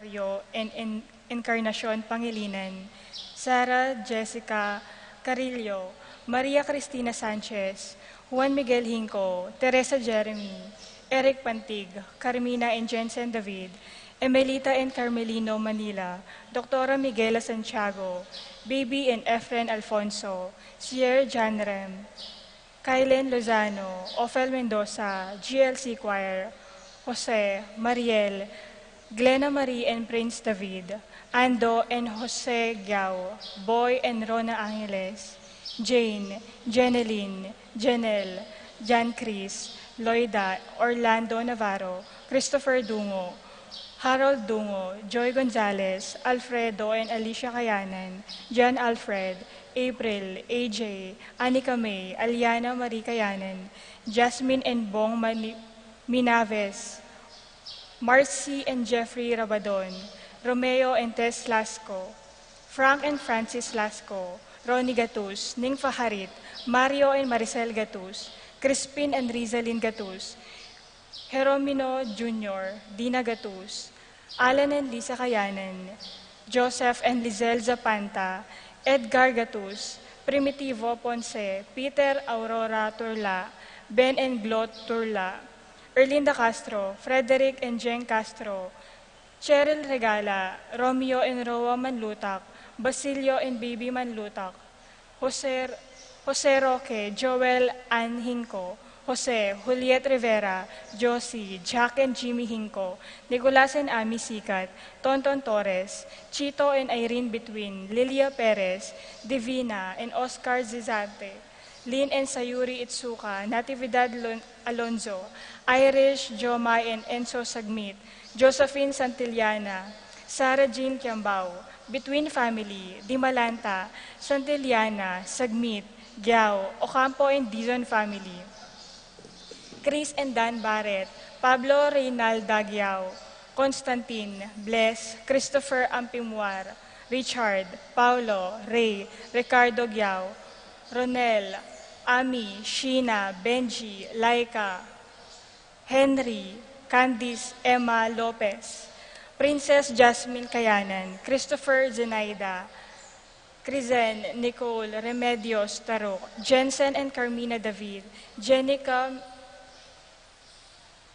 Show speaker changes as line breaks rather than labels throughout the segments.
Macario and Encarnacion Pangilinan, Sara Jessica Carillo, Maria Cristina Sanchez, Juan Miguel Hinco, Teresa Jeremy, Eric Pantig, Carmina and Jensen David, Emelita and Carmelino Manila, Dr. Miguela Santiago, Baby and Efren Alfonso, Sierra Janrem, Kylen Lozano, Ophel Mendoza, GLC Choir, Jose, Mariel, Glenna Marie and Prince David, Ando and Jose Giao, Boy and Rona Angeles, Jane, Jeneline, Janelle, Jan Chris, Loida, Orlando Navarro, Christopher Dungo, Harold Dungo, Joy Gonzalez, Alfredo and Alicia Kayanan, John Alfred, April, AJ, Anika May, Aliana Marie Kayanan, Jasmine and Bong Minaves, Marcy and Jeffrey Rabadon, Romeo and Tess Lasco, Frank and Francis Lasco, Ronnie Gatus, Ning Faharit, Mario and Maricel Gatus, Crispin and Rizalyn Gatus, Jeromino Jr., Dina Gatus, Alan and Lisa Kayanan, Joseph and Lizelle Zapanta, Edgar Gatus, Primitivo Ponce, Peter Aurora Turla, Ben and Glot Turla, Erlinda Castro, Frederick and Jen Castro, Cheryl Regala, Romeo and Roa Manlutak, Basilio and Baby Manlutak, Jose Roque, Joel Ann Hinco, Jose, Juliet Rivera, Josie, Jack and Jimmy Hinco, Nicolas and Ami Sikat, Tonton Torres, Chito and Irene Between, Lilia Perez, Divina and Oscar Zizante, Lynn and Sayuri Itsuka, Natividad Alonzo, Irish, Jomai and Enzo Sagmit, Josephine Santillana, Sarah Jean Kiambao, Between Family, Dimalanta, Santillana, Sagmit, Giao, Ocampo and Dizon Family, Chris and Dan Barrett, Pablo Reynal Dagyao, Constantine, Bless, Christopher Ampimwar, Richard, Paulo, Ray, Ricardo Gyao, Ronel, Ami, Sheena, Benji, Laika, Henry, Candice, Emma Lopez, Princess Jasmine Kayanan, Christopher Zenaida, Crizen Nicole Remedios Tarok, Jensen and Carmina David, Jenica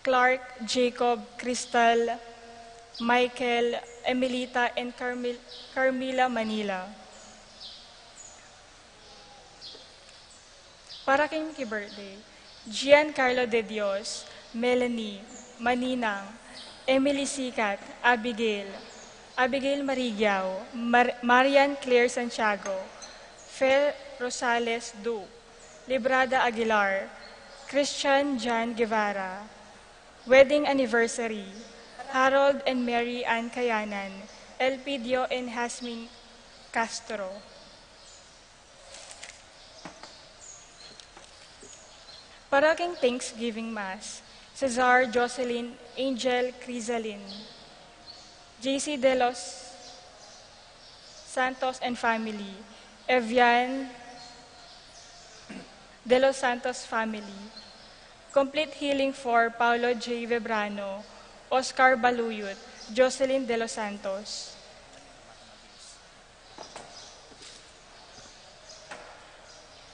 Clark Jacob Crystal Michael Emilita and Carmila Manila. Para kay Mickey birthday, Giancarlo De Dios, Melanie, Maninang, Emily Sikat, Abigail Marigiao, Marian Claire Santiago, Fer Rosales Du, Librada Aguilar, Christian John Guevara, Wedding Anniversary, Harold and Mary Ann Kayanan, Elpidio and Hasmin Castro. Para king Thanksgiving Mass, Cesar Jocelyn Angel Crisalin, JC De Los Santos and family, Evian De Los Santos family, complete healing for Paulo J. Vebrano, Oscar Baluyot, Jocelyn De Los Santos.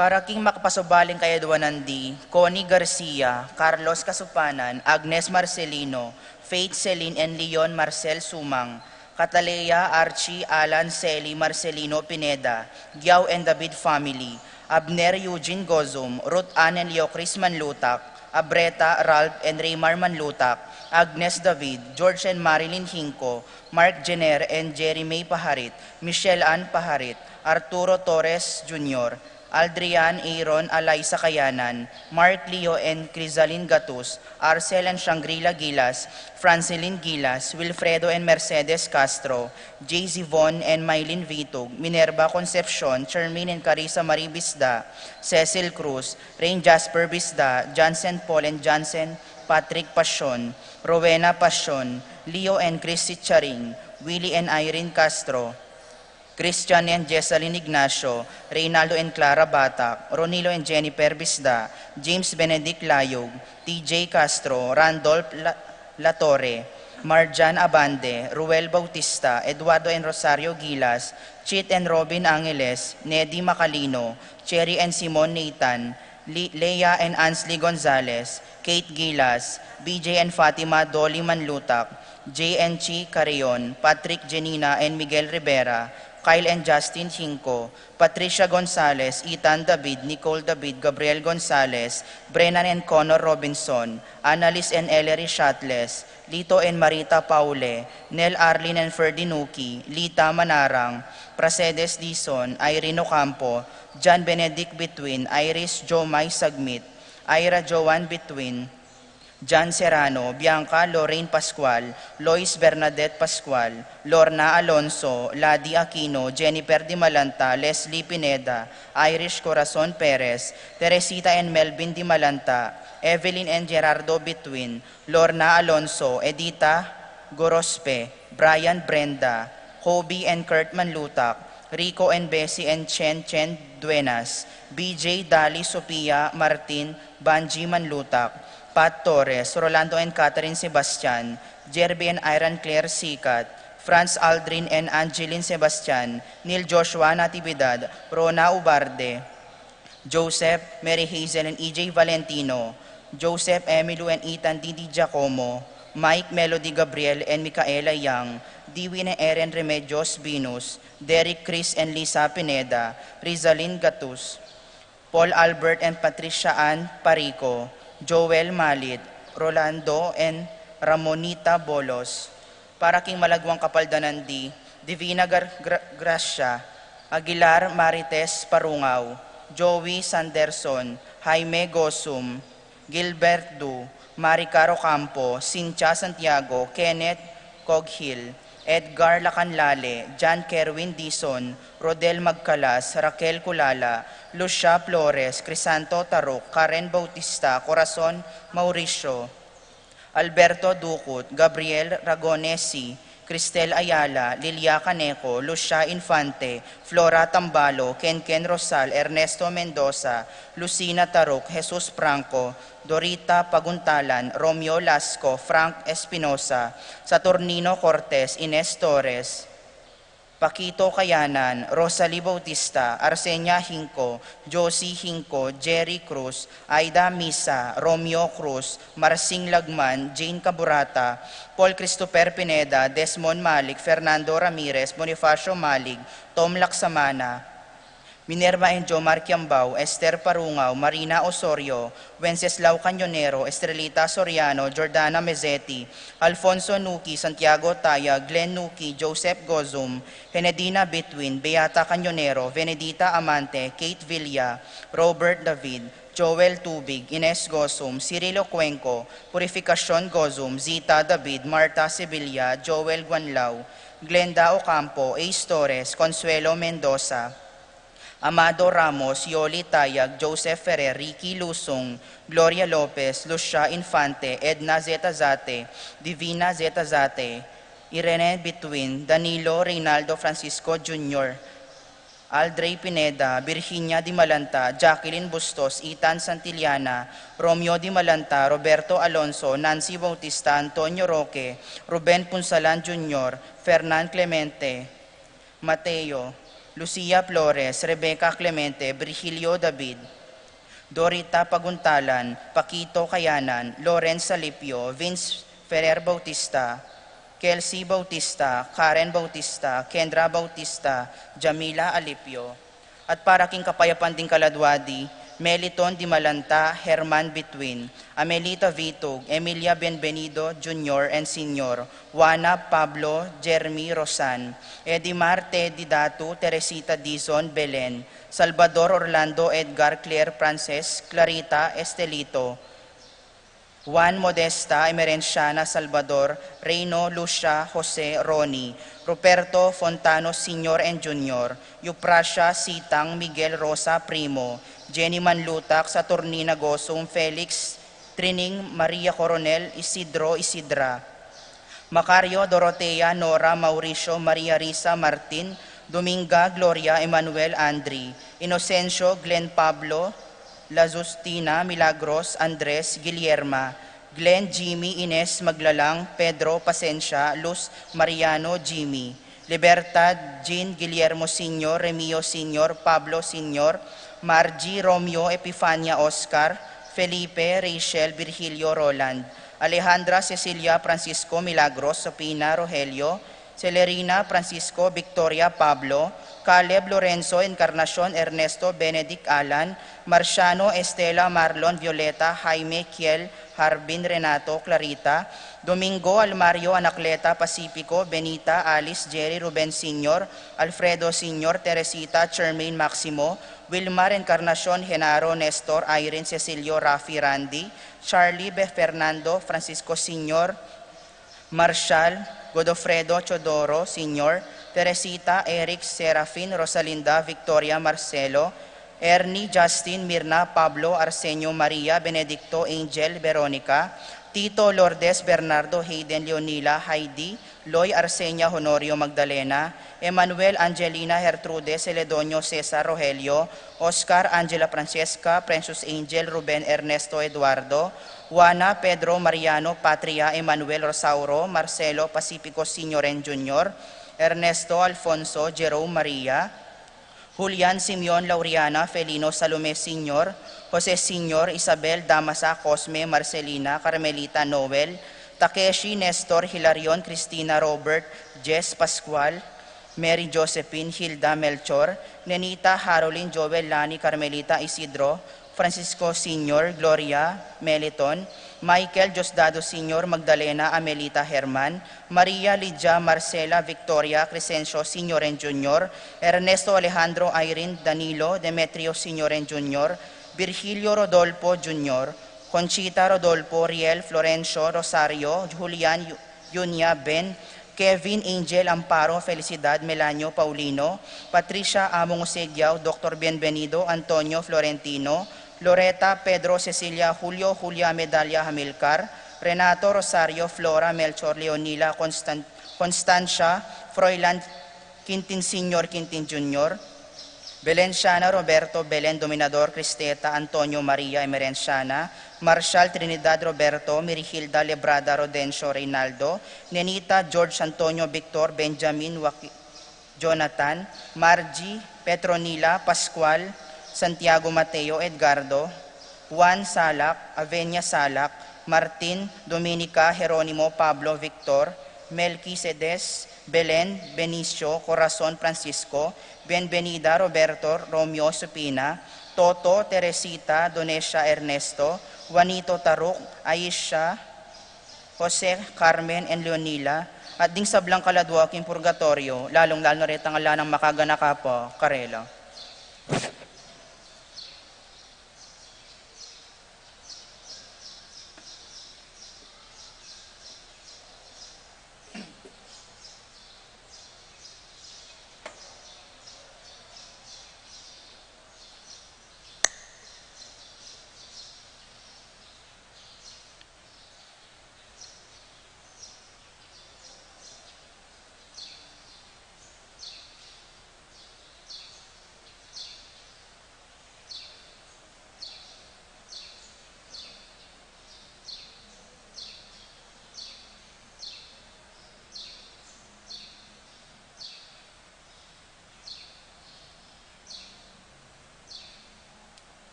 Para king makapasubaling kay Edwanandi, Connie Garcia, Carlos Kasupanan, Agnes Marcelino, Faith Celine and Leon Marcel Sumang, Catalea Archie Alan Celi Marcelino Pineda, Giao and David family, Abner Eugene Gozum, Ruth Ann and Leo Chris Manlutak, Abreta Ralph and Raymar Manlutak, Agnes David, George and Marilyn Hinco, Mark Jenner and Jerry May Paharit, Michelle Ann Paharit, Arturo Torres Jr., Aldrian Aaron Alaysa Kayanan, Mark Leo and Crisalin Gatus, Arcel and Shangri-La Gilas, Francilin Gilas, Wilfredo and Mercedes Castro, J.Z. Von and Mylene Vitug, Minerva Concepcion, Charmaine and Carissa Marie Bisda, Cecil Cruz, Rain Jasper Bisda, Johnson Paul and Johnson Patrick Pasion, Rowena Pasion, Leo and Chris Charing, Willie and Irene Castro, Christian and Jessalyn Ignacio, Reynaldo and Clara Batak, Ronilo and Jennifer Bisda, James Benedict Layog, TJ Castro, Randolph Latorre, Marjan Abande, Ruel Bautista, Eduardo and Rosario Gilas, Chit and Robin Angeles, Neddy Macalino, Cherry and Simon Nathan, Leia and Ansley Gonzalez, Kate Gilas, BJ and Fatima Dolly Manlutak, J and Chi Carrion, Patrick Janina and Miguel Rivera, Kyle and Justin Hinco, Patricia Gonzalez, Ethan David, Nicole David, Gabriel Gonzalez, Brennan and Connor Robinson, Annalise and Ellery Shatles, Lito and Marita Paule, Nel Arlene and Ferdinuki, Lita Manarang, Pracedes Dizon, Irene Ocampo, John Benedict Between, Iris Jomay Sagmit, Ira Joan Between, John Serrano, Bianca Lorraine Pascual, Lois Bernadette Pascual, Lorna Alonso, Ladi Aquino, Jennifer Di Malanta, Leslie Pineda, Irish Corazon Perez, Teresita and Melvin Di Malanta, Evelyn and Gerardo Between, Lorna Alonso, Edita Gorospe, Brian Brenda, Kobe and Kurt Manlutak, Rico and Bessie and Chen Duenas, BJ Dali Sophia Martin, Banji Manlutak, Pat Torres, Rolando and Catherine Sebastian, Jerby and Iron Claire Sikat, Franz Aldrin and Angeline Sebastian, Neil Joshua Natividad, Rona Ubarde, Joseph, Mary Hazel and EJ Valentino, Joseph Emilio and Ethan Didi Giacomo, Mike Melody Gabriel and Micaela Yang, Dewey and Erin Remedios Venus, Derek Chris and Lisa Pineda, Rizalyn Gatus, Paul Albert and Patricia Ann Parico, Joel Malit, Rolando and Ramonita Bolos, para king Malagwang Kapaldanandi, Divina Gracia, Aguilar Marites Parungaw, Joey Sanderson, Jaime Gosum, Gilbert Du, Maricaro Campo, Cynthia Santiago, Kenneth Coghill, Edgar Lacanlale, John Kerwin Dizon, Rodel Magcalas, Raquel Culala, Lucia Flores, Crisanto Tarok, Karen Bautista, Corazon Mauricio, Alberto Ducut, Gabriel Ragonesi, Cristel Ayala, Lilia Caneco, Lucia Infante, Flora Tambalo, Ken Rosal, Ernesto Mendoza, Lucina Tarok, Jesus Franco, Dorita Paguntalan, Romeo Lasco, Frank Espinosa, Saturnino Cortez, Ines Torres, Paquito Kayanan, Rosalie Bautista, Arsenia Hinco, Josie Hinco, Jerry Cruz, Aida Misa, Romeo Cruz, Marsing Lagman, Jane Caburata, Paul Christopher Pineda, Desmond Malik, Fernando Ramirez, Bonifacio Malig, Tom Laksamana, Minerva Enjomar Quiambao, Esther Parungaw, Marina Osorio, Wenceslao Cañonero, Estrelita Soriano, Jordana Mezzetti, Alfonso Nuki, Santiago Taya, Glenn Nuki, Joseph Gozum, Henedina Bitwin, Beata Cañonero, Venedita Amante, Kate Villa, Robert David, Joel Tubig, Ines Gozum, Cirilo Cuenco, Purificacion Gozum, Zita David, Marta Sevilla, Joel Guanlao, Glenda Ocampo, Ace Torres, Consuelo Mendoza, Amado Ramos, Yoli Tayag, Joseph Ferrer, Ricky Lusong, Gloria Lopez, Lucia Infante, Edna Zetazate, Divina Zetazate, Irene Bitwin, Danilo Reynaldo Francisco Jr., Aldrey Pineda, Virginia Di Malanta, Jacqueline Bustos, Ethan Santillana, Romeo Di Malanta, Roberto Alonso, Nancy Bautista, Antonio Roque, Ruben Punsalan Jr., Fernan Clemente, Mateo, Lucia Flores, Rebecca Clemente, Virgilio David, Dorita Paguntalan, Paquito Kayanan, Lawrence Salipio, Vince Ferrer Bautista, Kelsey Bautista, Karen Bautista, Kendra Bautista, Jamila Alipio. At para king kapayapan ding kaladwadi, Meliton Di Malanta, Herman Bitwin, Amelita Vitug, Emilia Benvenido Jr. and Sr., Juana Pablo, Jeremy Rosan, Edimar Teddy Datu, Teresita Dizon Belen, Salvador Orlando Edgar Claire Frances, Clarita Estelito, Juan Modesta Emerenciana Salvador, Reino Lucia Jose Roni, Ruperto Fontano Sr. and Jr., Yuprasya Sitang Miguel Rosa Primo, Jenny Manlutak, Saturnina Gosum, Felix Trining, Maria Coronel, Isidro Isidra, Macario Dorotea, Nora Mauricio, Maria Risa Martin, Dominga Gloria Emmanuel Andri, Inocencio Glenn Pablo, Lazustina Milagros Andres Guillerma, Glenn Jimmy Ines Maglalang, Pedro Pasencia, Luz Mariano Jimmy, Libertad Jean Guillermo Sr., Remio Sr., Pablo Sr., Margie Romeo Epifania Oscar, Felipe Rachel Virgilio Roland, Alejandra Cecilia Francisco Milagros Sopina Rogelio, Celerina Francisco Victoria Pablo, Caleb Lorenzo Encarnacion Ernesto Benedict Alan, Marciano Estela Marlon Violeta Jaime Kiel Harbin Renato Clarita, Domingo Almario Anacleta Pacifico Benita Alice Jerry Ruben Sr., Alfredo Sr., Teresita Charmaine Maximo, Wilmar Encarnacion Genaro Nestor Irene Cecilio Rafi Randy, Charlie B. Fernando Francisco Sr., Marshall Godofredo Chodoro Sr., Teresita Eric Serafin Rosalinda Victoria Marcelo, Ernie Justin Mirna Pablo Arsenio Maria Benedicto Angel Veronica, Tito Lourdes Bernardo Hayden Leonila Heidi, Loy Arsenia Honorio Magdalena, Emmanuel Angelina Gertrude Celedonio Cesar Rogelio, Oscar Angela Francesca Precious Angel Ruben Ernesto Eduardo, Juana Pedro Mariano Patria Emmanuel Rosauro Marcelo Pacifico Sr. and Jr., Ernesto Alfonso Jerome Maria, Julian Simeon Lauriana Felino Salome Sr., Jose Sr., Isabel Damasa Cosme Marcelina Carmelita Noel, Takeshi Nestor Hilarion Cristina Robert Jess Pascual, Mary Josephine Hilda Melchor, Nenita Harolyn Joel Lani Carmelita Isidro, Francisco Sr., Gloria Meliton, Michael Diosdado Sr., Magdalena Amelita Herman, Maria Lydia Marcela Victoria Crescencio Sr. and Jr., Ernesto Alejandro Irene Danilo Demetrio Sr. and Jr., Virgilio Rodolfo Jr., Conchita Rodolfo Riel Florencio Rosario, Julian Yunia Ben, Kevin Angel Amparo Felicidad Melanio Paulino, Patricia Among Osegiao, Dr. Bienvenido Antonio Florentino, Loreta Pedro Cecilia Julio Julia Medalia Hamilcar, Renato Rosario Flora Melchor Leonila Constancia Froilan Quintin Sr. Quintin Jr., Belenciana Roberto Belen Dominador Cristeta Antonio Maria Emerenciana, Marshal Trinidad Roberto Mirihilda Lebrada Rodencio Reynaldo, Nenita George Antonio Victor Benjamin Jonathan, Margie, Petronila, Pascual, Santiago Mateo, Edgardo, Juan Salak, Avenia Salak, Martin, Dominica, Jeronimo, Pablo, Victor, Melqui Cedes, Belen, Benicio, Corazon, Francisco, Bienvenida, Roberto, Romeo, Supina, Toto, Teresita, Donesia, Ernesto, Juanito Taruk, Aisha, Jose, Carmen, and Leonila, at ding sablang kaladwaking purgatorio, lalong-lalo na rin ang ala ng makaganaka po, Karela.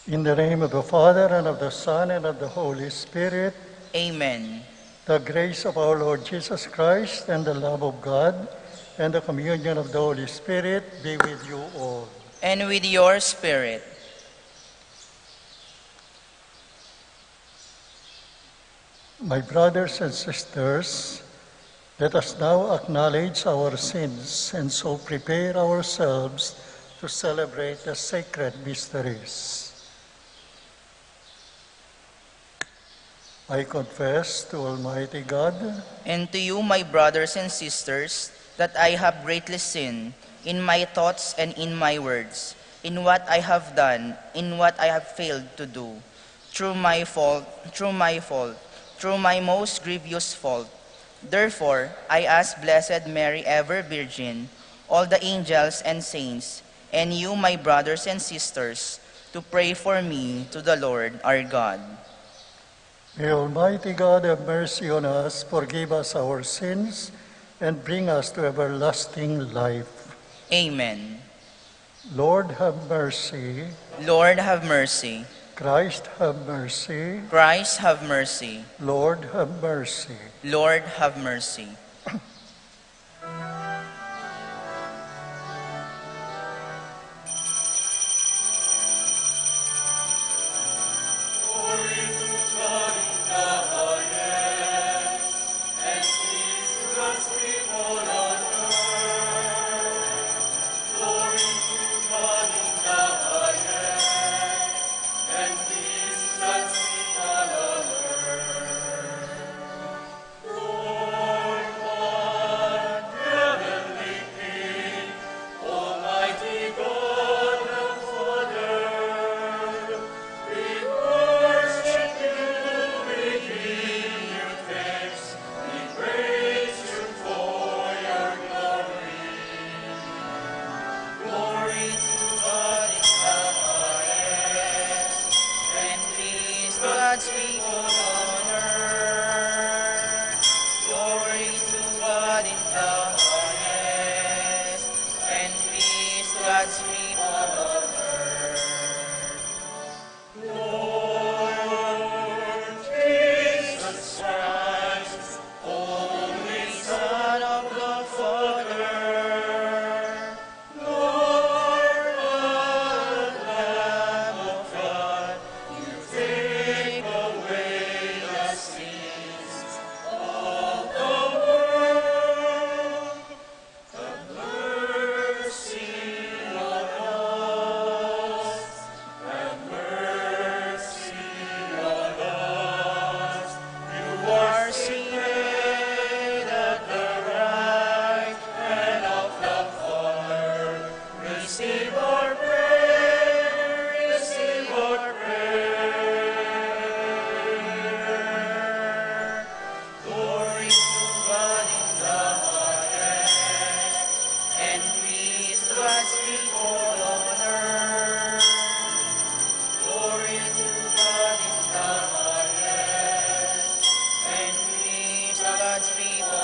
In the name of the Father, and of the Son, and of the Holy Spirit,
Amen.
the grace of our Lord Jesus Christ, and the love of God, and the communion of the Holy Spirit be with you all.
And with your spirit.
My brothers and sisters, let us now acknowledge our sins and so prepare ourselves to celebrate the sacred mysteries. I confess to Almighty God
And to you, my brothers and sisters, that I have greatly sinned in my thoughts and in my words, in what I have done, in what I have failed to do, through my most grievous fault. Therefore, I ask Blessed Mary, ever Virgin, all the angels and saints, and you, my brothers and sisters, to pray for me to the Lord our God.
May Almighty God have mercy on us, forgive us our sins, and bring us to everlasting life.
Amen.
Lord, have mercy.
Lord, have mercy.
Christ, have mercy.
Christ, have mercy.
Lord, have mercy.
Lord, have mercy. God's people.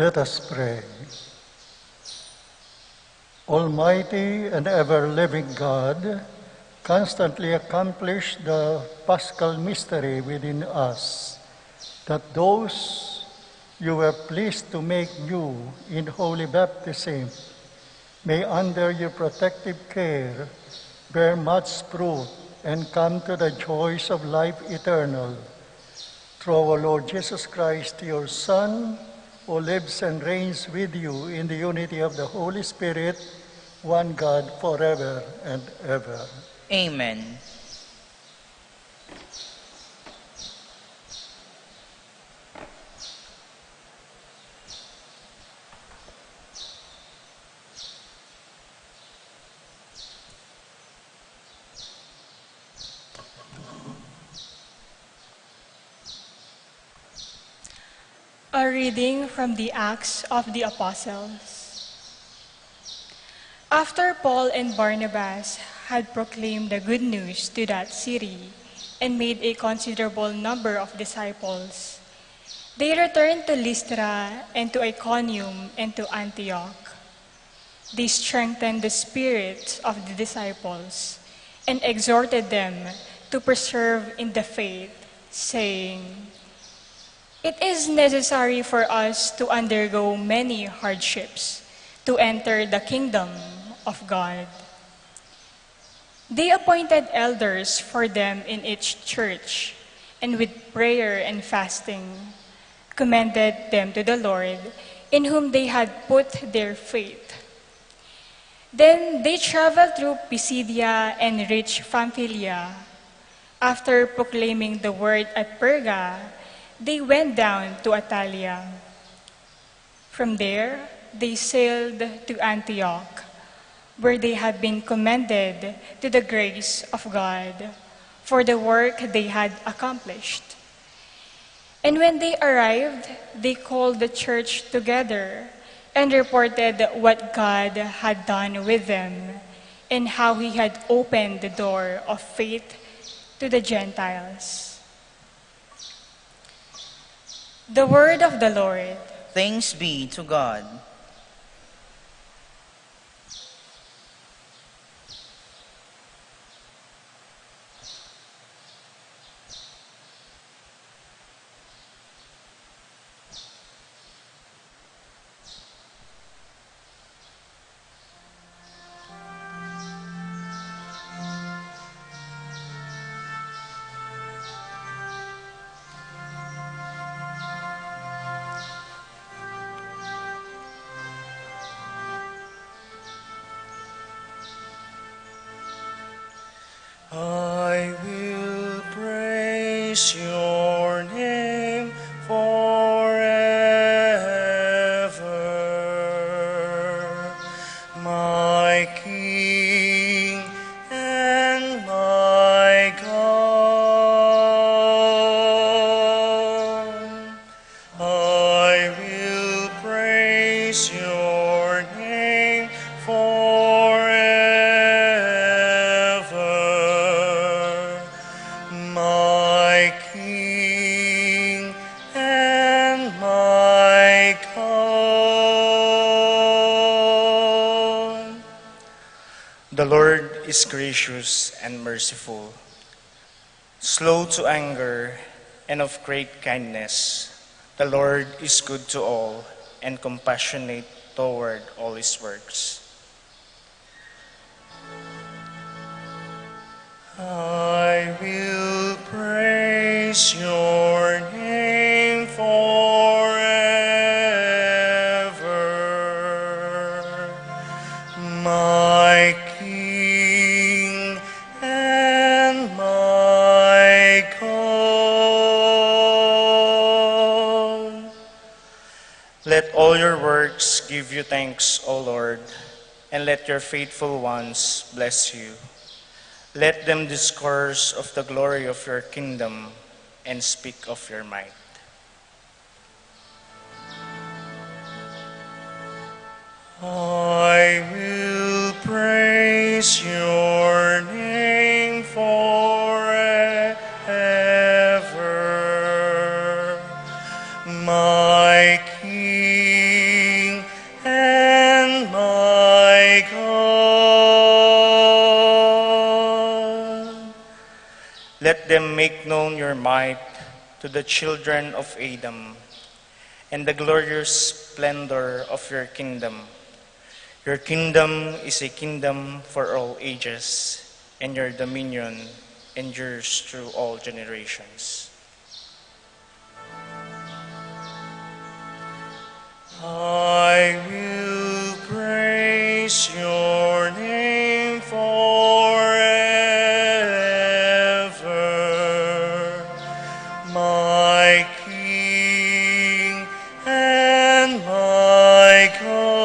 Let us pray. Almighty and ever-living God, constantly accomplish the Paschal mystery within us, that those you were pleased to make new in holy baptism may under your protective care bear much fruit and come to the joys of life eternal. Through our Lord Jesus Christ, your Son, who lives and reigns with you in the unity of the Holy Spirit, one God, forever and ever.
Amen.
A reading from the Acts of the Apostles. After Paul and Barnabas had proclaimed the good news to that city and made a considerable number of disciples, they returned to Lystra and to Iconium and to Antioch. They strengthened the spirits of the disciples and exhorted them to persevere in the faith, saying, "It is necessary for us to undergo many hardships to enter the kingdom of God." They appointed elders for them in each church, and with prayer and fasting, commended them to the Lord, in whom they had put their faith. Then they traveled through Pisidia and reached Pamphylia. After proclaiming the word at Perga, they went down to Attalia. From there, they sailed to Antioch, where they had been commended to the grace of God for the work they had accomplished. And when they arrived, they called the church together and reported what God had done with them and how he had opened the door of faith to the Gentiles. The word of the Lord.
Thanks be to God.
I will praise your name forever, my King and my God. I will praise your name forever, my King and my God. The Lord is gracious and merciful, slow to anger, and of great kindness. The Lord is good to all and compassionate toward all his works. I will praise your name forever, my King and my God. Let all your works give you thanks, O Lord, and let your faithful ones bless you. Let them discourse of the glory of your kingdom and speak of your might. I will praise your name forever, my King let them make known your might to the children of Adam, and the glorious splendor of your kingdom. Your kingdom is a kingdom for all ages, and your dominion endures through all generations. I will praise your name forever, my King and my God.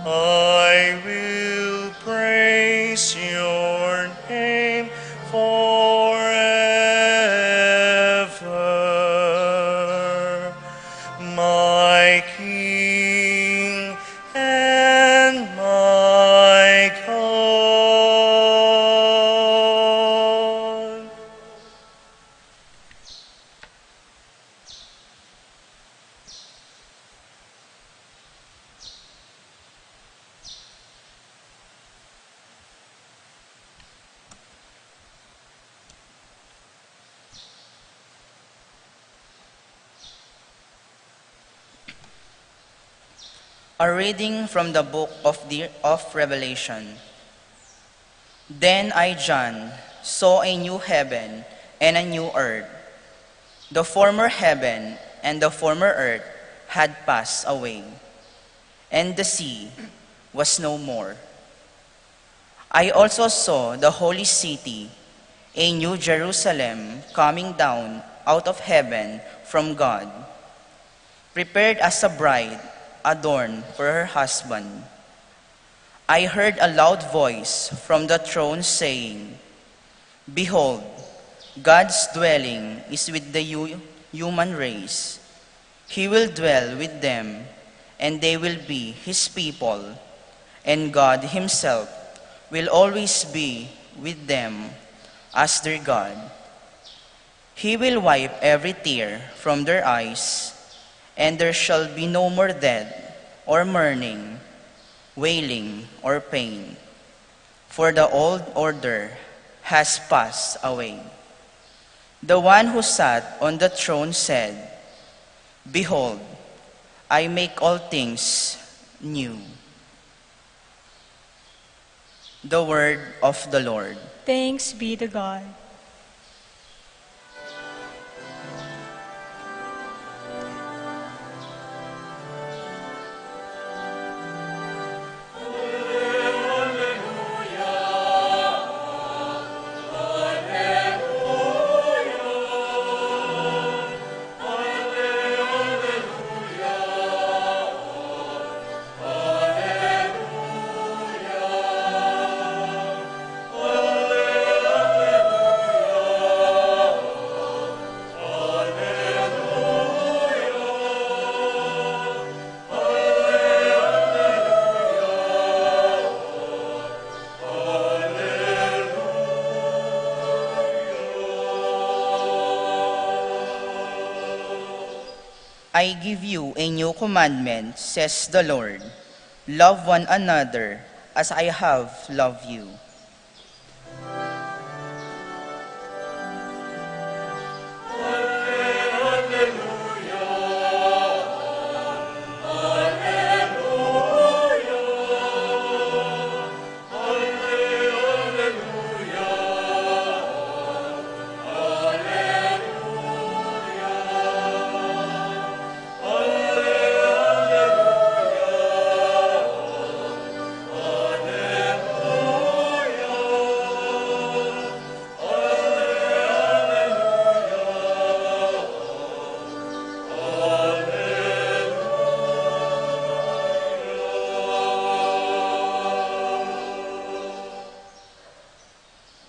I will praise your name forever, my King and my God.
A reading from the book of Revelation. Then I, John, saw a new heaven and a new earth. The former heaven and the former earth had passed away, and the sea was no more. I also saw the holy city, a new Jerusalem, coming down out of heaven from God, prepared as a bride adorned for her husband. I heard a loud voice from the throne saying, "Behold, God's dwelling is with the human race. He will dwell with them, and they will be his people, and God himself will always be with them as their God. He will wipe every tear from their eyes, and there shall be no more death or mourning, wailing or pain, for the old order has passed away." The one who sat on the throne said, "Behold, I make all things new." The word of the Lord.
Thanks be to God.
I give you a new commandment, says the Lord. Love one another as I have loved you.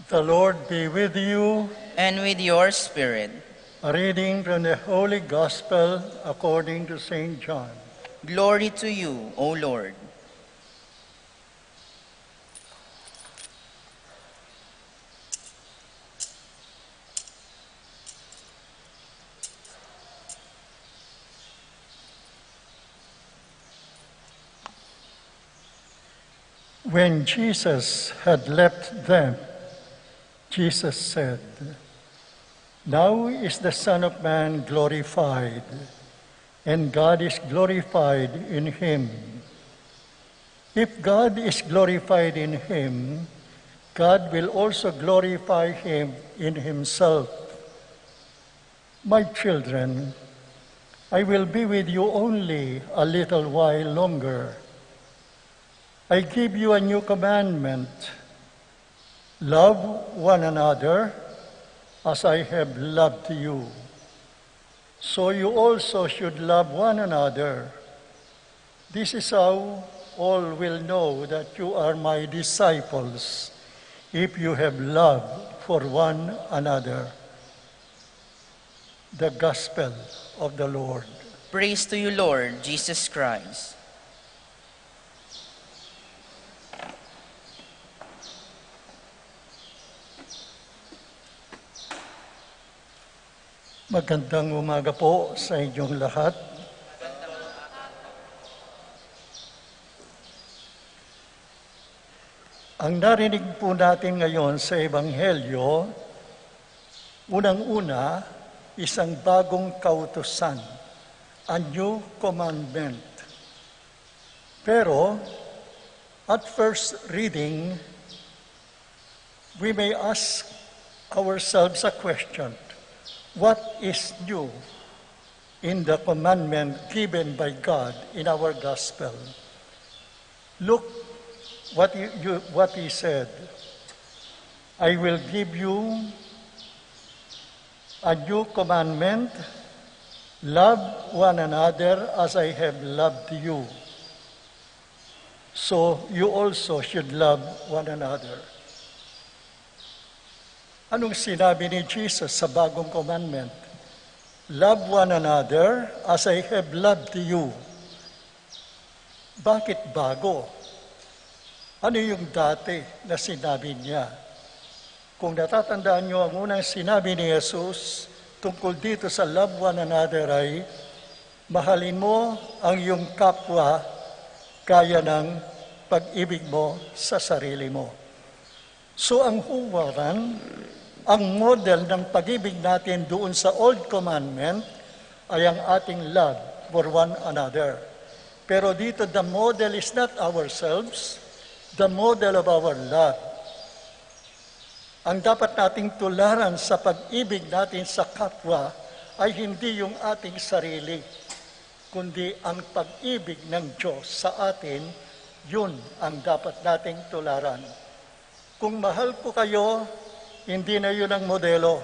The Lord be with you.
And with your spirit.
A reading from the Holy Gospel according to St. John.
Glory to you, O Lord.
When Jesus had left them, Jesus said, "Now is the Son of Man glorified, and God is glorified in him. If God is glorified in him, God will also glorify him in himself. My children, I will be with you only a little while longer. I give you a new commandment. Love one another as I have loved you. So you also should love one another. This is how all will know that you are my disciples, if you have love for one another." The Gospel of the Lord.
Praise to you, Lord Jesus Christ.
Magandang umaga po sa inyong lahat. Ang narinig po natin ngayon sa Ebanghelyo, unang-una, isang bagong kautusan, a new commandment. Pero, at first reading, we may ask ourselves a question. What is new in the commandment given by God in our gospel? Look what he said. I will give you a new commandment, love one another as I have loved you. So you also should love one another. Anong sinabi ni Jesus sa bagong commandment? Love one another as I have loved you. Bakit bago? Ano yung dati na sinabi niya? Kung natatandaan niyo, ang unang sinabi ni Jesus tungkol dito sa love one another ay, mahalin mo ang iyong kapwa gaya ng pag-ibig mo sa sarili mo. So ang huwaran, ang model ng pag-ibig natin doon sa Old Commandment ay ang ating love for one another. Pero dito, the model is not ourselves, the model of our love. Ang dapat nating tularan sa pag-ibig natin sa kapwa ay hindi yung ating sarili, kundi ang pag-ibig ng Diyos sa atin, yun ang dapat nating tularan. Kung mahal ko kayo, hindi na yun ang modelo.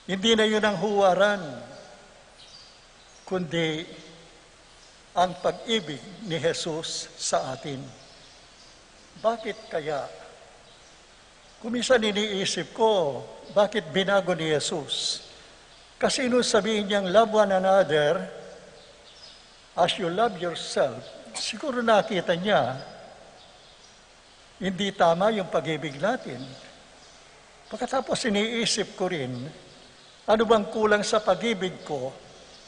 Hindi na yun ang huwaran, kundi ang pag-ibig ni Jesus sa atin. Bakit kaya? Kuminsan iniisip ko, bakit binago ni Jesus? Kasi nung sabihin niyang love one another as you love yourself, siguro nakita niya, hindi tama yung pag-ibig natin. Pagkatapos iniisip ko rin, ano bang kulang sa pag-ibig ko?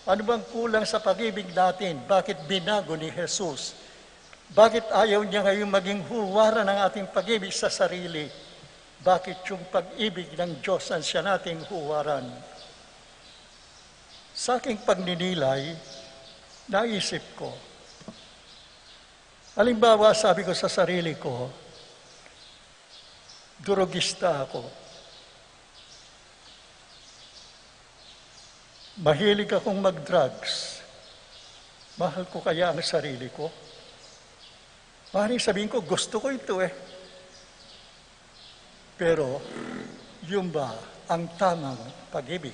Ano bang kulang sa pag-ibig natin? Bakit binago ni Jesus? Bakit ayaw niya ngayon maging huwaran ng ating pag-ibig sa sarili? Bakit yung pag-ibig ng Diyos ang siya nating huwaran? Sa aking pagninilay, naisip ko. Halimbawa, sabi ko sa sarili ko, durugista ako. Mahilig akong mag-drugs. Mahal ko kaya ang sarili ko? Maaaring sabihin ko, gusto ko ito eh. Pero, yun ba ang tamang pag-ibig?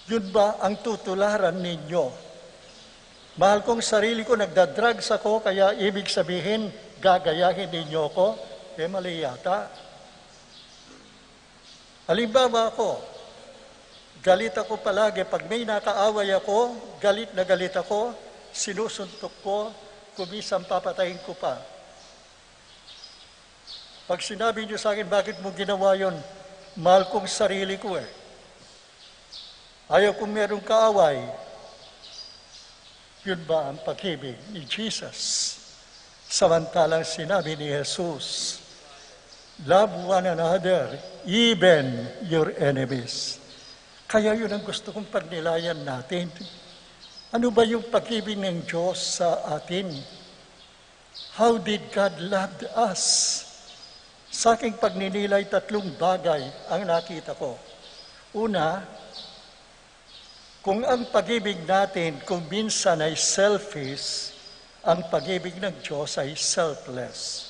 Yun ba ang tutularan ninyo? Mahal kong sarili ko, nagda-drugs ako, kaya ibig sabihin, gagayahin ninyo ko? Mali yata. Halimbawa ako, galit ako palagi. Pag may nakaaway ako, galit na galit ako, sinusuntok ko, kumisang papatayin ko pa. Pag sinabi niyo sa akin, bakit mo ginawa yon? Mahal kong sarili ko eh. Ayaw kong merong kaaway. Yun ba ang pag-ibig ni Jesus Samantalang sinabi ni Jesus, love one another, even your enemies. Kaya yun ang gusto kong pagnilayan natin. Ano ba yung pag-ibig ng Diyos sa atin? How did God love us? Sa aking pagninilay, 3 bagay ang nakita ko. Una, kung ang pag-ibig natin kung minsan ay selfish, ang pag-ibig ng Diyos ay selfless.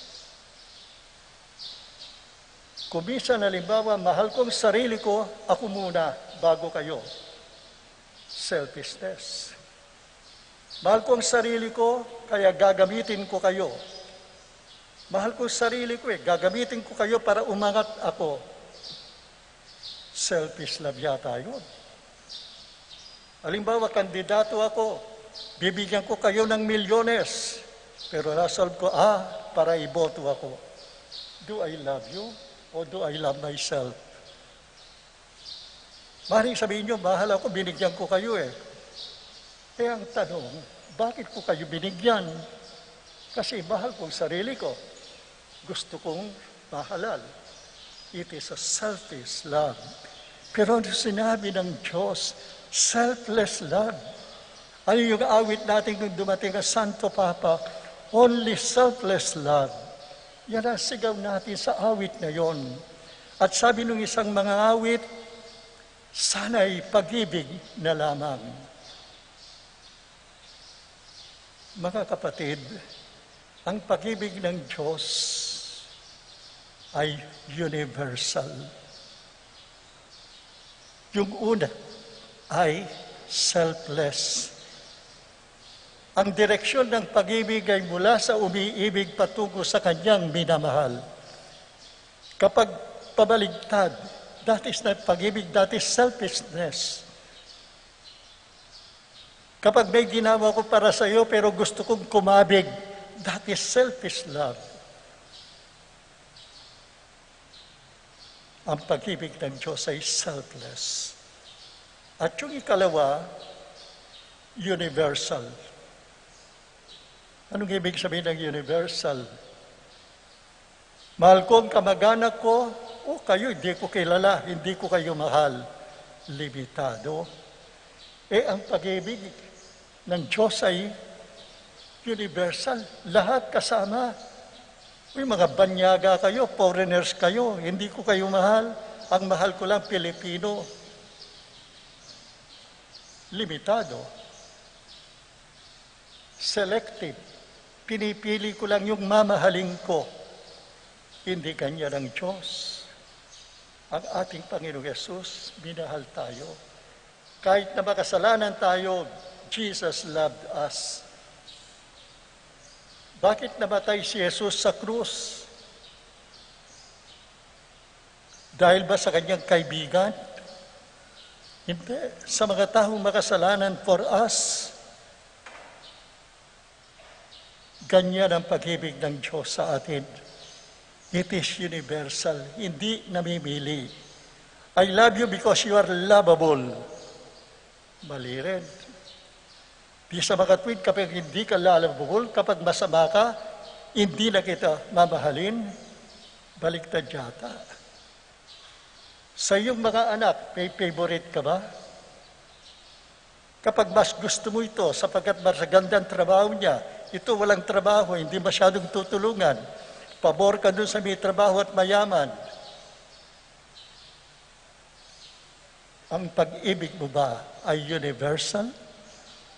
Kung minsan, halimbawa, mahal kong sarili ko, ako muna, bago kayo. Selfishness. Mahal ko ang sarili ko, kaya gagamitin ko kayo. Mahal ko ang sarili ko gagamitin ko kayo para umangat ako. Selfish love yata yun. Halimbawa, kandidato ako, bibigyan ko kayo ng milyones, pero nasolve ko, para iboto ako. Do I love you or do I love myself? Maring sabihin nyo, mahal ako, binigyan ko kayo Kaya ang tanong, bakit ko kayo binigyan? Kasi mahal kong sarili ko. Gusto kong mahalal. It is a selfish love. Pero ano sinabi ng Diyos? Selfless love. Ano yung awit natin nung dumating ang Santo Papa? Only selfless love. Yan ang sigaw natin sa awit na yon. At sabi nung isang mga awit, sana'y pag-ibig na lamang. Mga kapatid, ang pag-ibig ng Diyos ay universal. Yung una ay selfless. Ang direksyon ng pag-ibig ay mula sa umiibig patungo sa kanyang minamahal. Kapag pabaligtad, that is not pag-ibig, that is selfishness. Kapag may ginawa ko para sa iyo pero gusto kong kumabig, that is selfish love. Ang pag-ibig ng Diyos ay selfless. At yung ikalawa, universal. Anong ibig sabihin ng universal? Mahal ko ang kamag-anak ko, kayo, hindi ko kilala, hindi ko kayo mahal. Limitado. Ang pag-ibig ng Diyos ay universal. Lahat kasama. Mga banyaga kayo, foreigners kayo, hindi ko kayo mahal. Ang mahal ko lang Pilipino. Limitado. Selective. Pinipili ko lang yung mamahalin ko. Hindi kanya ng Diyos. Ang ating Panginoong Yesus, minahal tayo. Kahit na makasalanan tayo, Jesus loved us. Bakit namatay si Jesus sa krus? Dahil ba sa kanyang kaibigan? Hindi. Sa mga taong makasalanan for us. Ganyan ang pag-ibig ng Diyos sa atin. It is universal. Hindi namimili. I love you because you are lovable. Mali rin. Di sa makatwid, kapag hindi ka lovable, kapag masama ka, hindi na kita mamahalin, baliktad yata. Sa iyong mga anak, may favorite ka ba? Kapag mas gusto mo ito, sapagkat mas gandang trabaho niya, ito walang trabaho, hindi masyadong tutulungan, pabor ka dun sa may trabaho at mayaman. Ang pag-ibig mo ba ay universal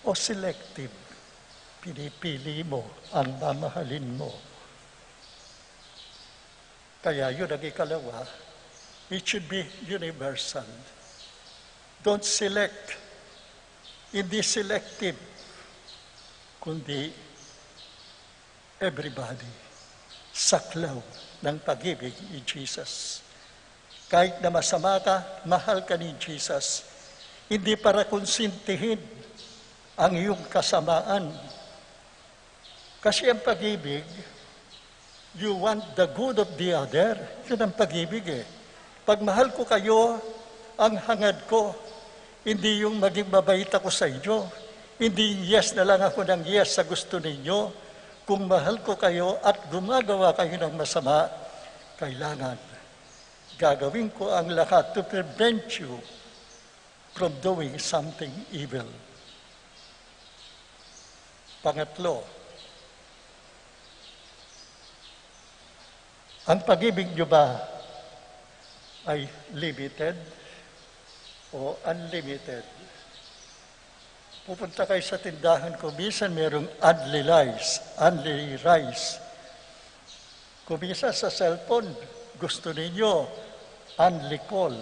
o selective? Pinipili mo ang mamahalin mo. Kaya yun ang ikalawa, it should be universal. Don't select. Hindi selective, kundi everybody. Saklaw ng pag-ibig ni Jesus. Kahit na masama ka, mahal ka ni Jesus. Hindi para konsintihin ang iyong kasamaan. Kasi ang pag-ibig, you want the good of the other. Yun ang pag-ibig Pag mahal ko kayo, ang hangad ko, hindi yung maging mabait ako sa inyo. Hindi yes na lang ako ng yes sa gusto ninyo. Kung mahal ko kayo at gumagawa kayo ng masama, kailangan gagawin ko ang lahat to prevent you from doing something evil. Pangatlo, ang pag-ibig nyo ba ay limited o unlimited? Pupunta kayo sa tindahan ko, minsan merong only rice. Kung minsan sa cellphone, gusto ninyo only call.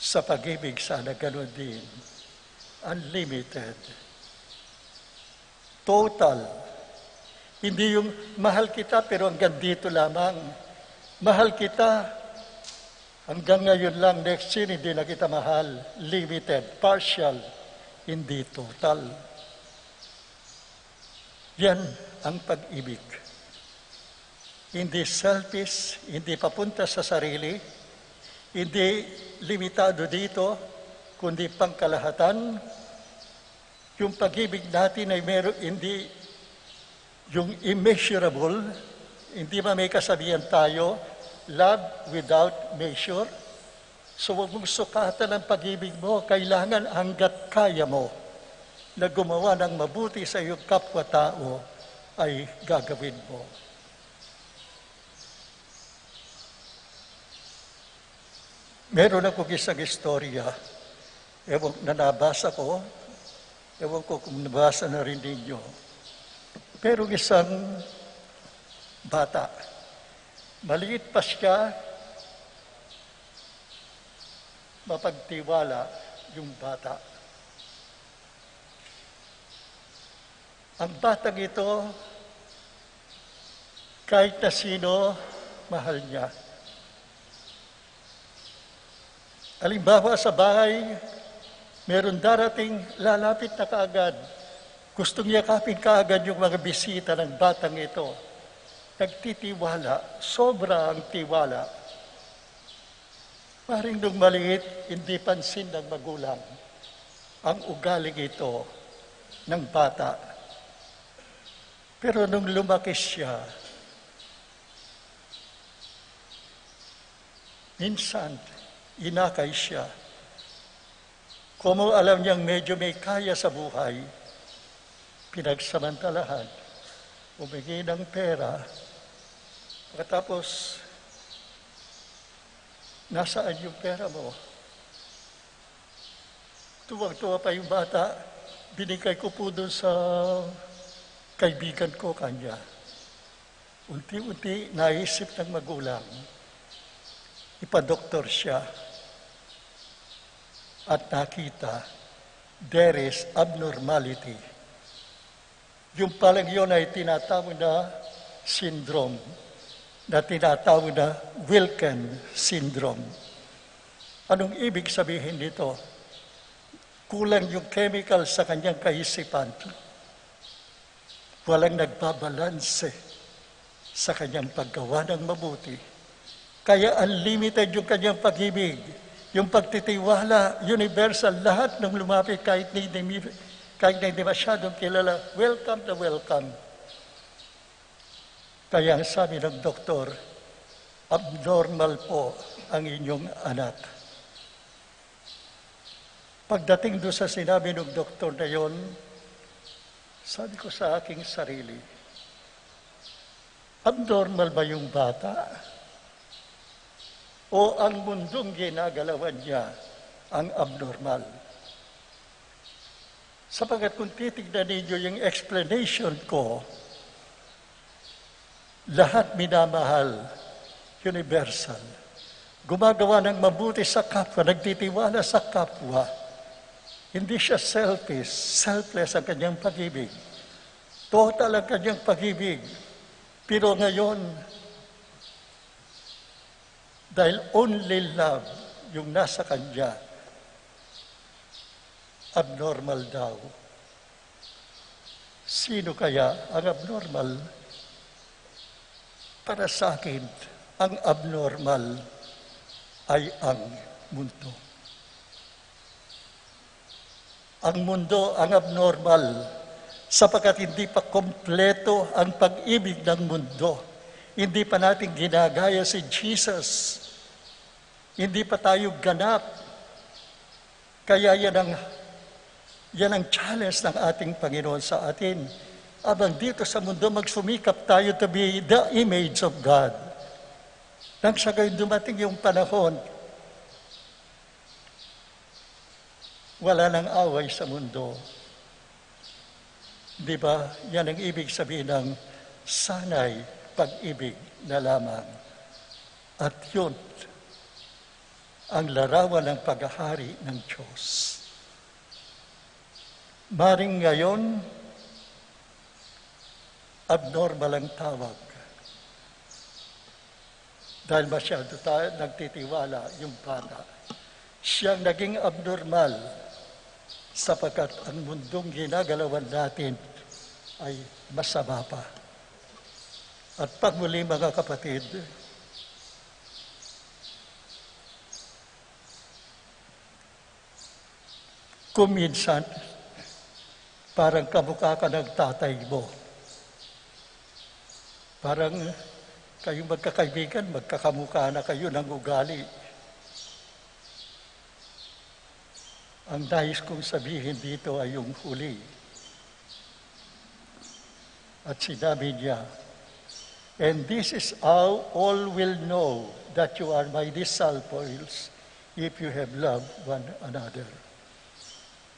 Sa pag-ibig sana gano'n din. Unlimited. Total. Hindi yung mahal kita pero hanggang dito lamang. Mahal kita hanggang ngayon lang, next year hindi na kita mahal. Limited, partial, hindi total. Yan ang pag-ibig. Hindi selfish, hindi papunta sa sarili, hindi limitado dito, kundi pangkalahatan. Yung pag-ibig natin ay meron, hindi yung immeasurable, hindi ba may kasabihan tayo, love without measure. So huwag mong sukatan ang pag-ibig mo, kailangan hanggat kaya mo na gumawa ng mabuti sa iyong kapwa-tao ay gagawin mo. Meron akong isang istorya, ewan na nabasa ko, ewan ko kung nabasa na rin ninyo. Pero isang bata, maliit pa siya, mapagtiwala yung bata. Ang batang ito, kahit na sino, mahal niya. Halimbawa sa bahay, meron darating, lalapit na kaagad. Gustong yakapin kaagad yung mga bisita ng batang ito. Nagtitiwala, sobra ang tiwala. Paring nung maliit, hindi pansin ng magulang ang ugaling ito ng bata. Pero nung lumaki siya, minsan, inakay siya. Kung alam niyang medyo may kaya sa buhay, pinagsamantalahan, humingi ng pera, pagkatapos, nasaan yung pera mo? Tuwag-tuwa pa yung bata, binigay ko po doon sa kaibigan ko kanya. Unti-unti naisip ng magulang, ipadoktor siya at nakita, there is abnormality. Yung palang yun ay tinatawag na syndrome, na tinatawag na Wilken syndrome. Anong ibig sabihin nito? Kulang yung chemical sa kanyang kaisipan. Walang nagbabalanse sa kanyang paggawa ng mabuti. Kaya unlimited yung kanyang pag-ibig, yung pagtitiwala, universal, lahat ng lumapit kahit na hindi masyadong kilala, welcome na welcome. Kaya sabi ng doktor, abnormal po ang inyong anak. Pagdating doon sa sinabi ng doktor na yon, sabi ko sa aking sarili, abnormal ba yung bata? O ang mundong ginagalawan niya ang abnormal? Sapagat kung titignan ninyo yung explanation ko, lahat minamahal, universal. Gumagawa ng mabuti sa kapwa, nagtitiwala sa kapwa. Hindi siya selfish, selfless ang kanyang pag-ibig. Total ang kanyang pag-ibig. Pero ngayon, dahil only love yung nasa kanya, abnormal daw. Sino kaya ang abnormal? Para sa akin, ang abnormal ay ang mundo. Ang mundo ang abnormal sapagkat hindi pa kompleto ang pag-ibig ng mundo. Hindi pa natin ginagaya si Jesus. Hindi pa tayo ganap. Kaya yan ang challenge ng ating Panginoon sa atin. Abang dito sa mundo, magsumikap tayo to be the image of God. Nang sa gayon dumating yung panahon, wala nang away sa mundo. Di ba? Yan ang ibig sabihin ng sanay pag-ibig na lamang. At yun, ang larawan ng paghahari ng Diyos. Maring ngayon, abnormal ang tawag. Dahil masyado tayo nagtitiwala yung bata. Siyang naging abnormal sapagkat ang mundong ginagalawan natin ay masama pa. At pagmuli mga kapatid, kung minsan, parang kamukha ka ng tatay mo. Parang kayong magkakaibigan, magkakamukha na kayo ng ugali. Ang nais kong sabihin dito ay yung huli. At sinabi niya, "And this is how all will know that you are my disciples if you have loved one another."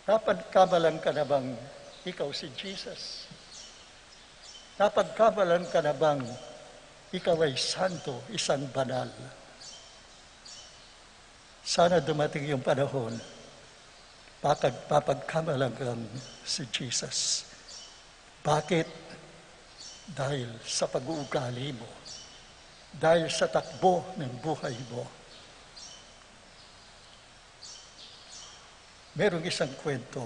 Napagkamalan ka na bang ikaw si Jesus? Napagkamalan ka na bang ikaw ay santo, isang banal? Sana dumating yung panahon, papagkamalan kang si Jesus. Bakit? Dahil sa pag-uugali mo. Dahil sa takbo ng buhay mo. Merong isang kwento.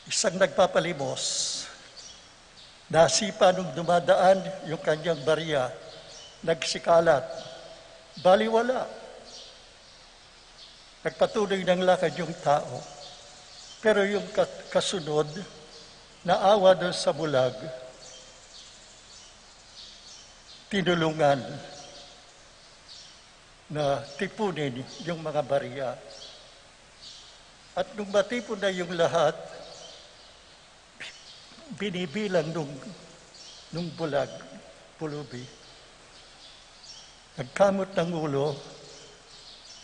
Isang nagpapalimos, nasipa nung dumadaan yung kanyang barya, nagsikalat, baliwala. Nagpatuloy ng lakad yung tao. Pero yung kasunod, naawa doon sa bulag, tinulungan na tipunin yung mga barya. At nung matipon na yung lahat, binibilang nung bulag, pulubi. Nagkamot ng ulo,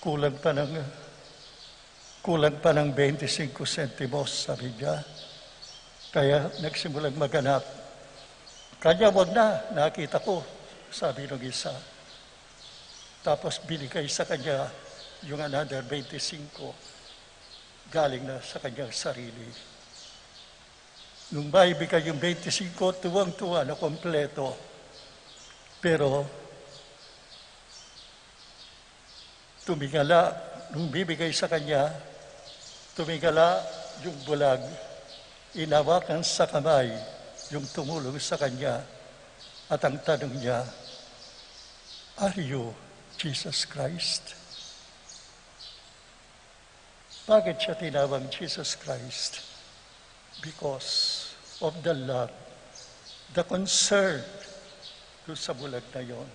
kulang pa ng 25 centimos, sabi niya. Kaya nagsimulang maganap. Kanya, wag na, nakita ko, sabi ng isa. Tapos binigay sa kanya yung another 25, galing na sa kanyang sarili. Nung maibigay yung 25, tuwang-tuwa na kompleto. Pero, tumingala, nung bibigay sa kanya, tumingala yung bulag, inawakan sa kamay yung tumulong sa kanya, at ang tanong niya, "Are you Jesus Christ?" Bakit siya tinawag Jesus Christ? Because of the love, the concern doon sa bulag na yon.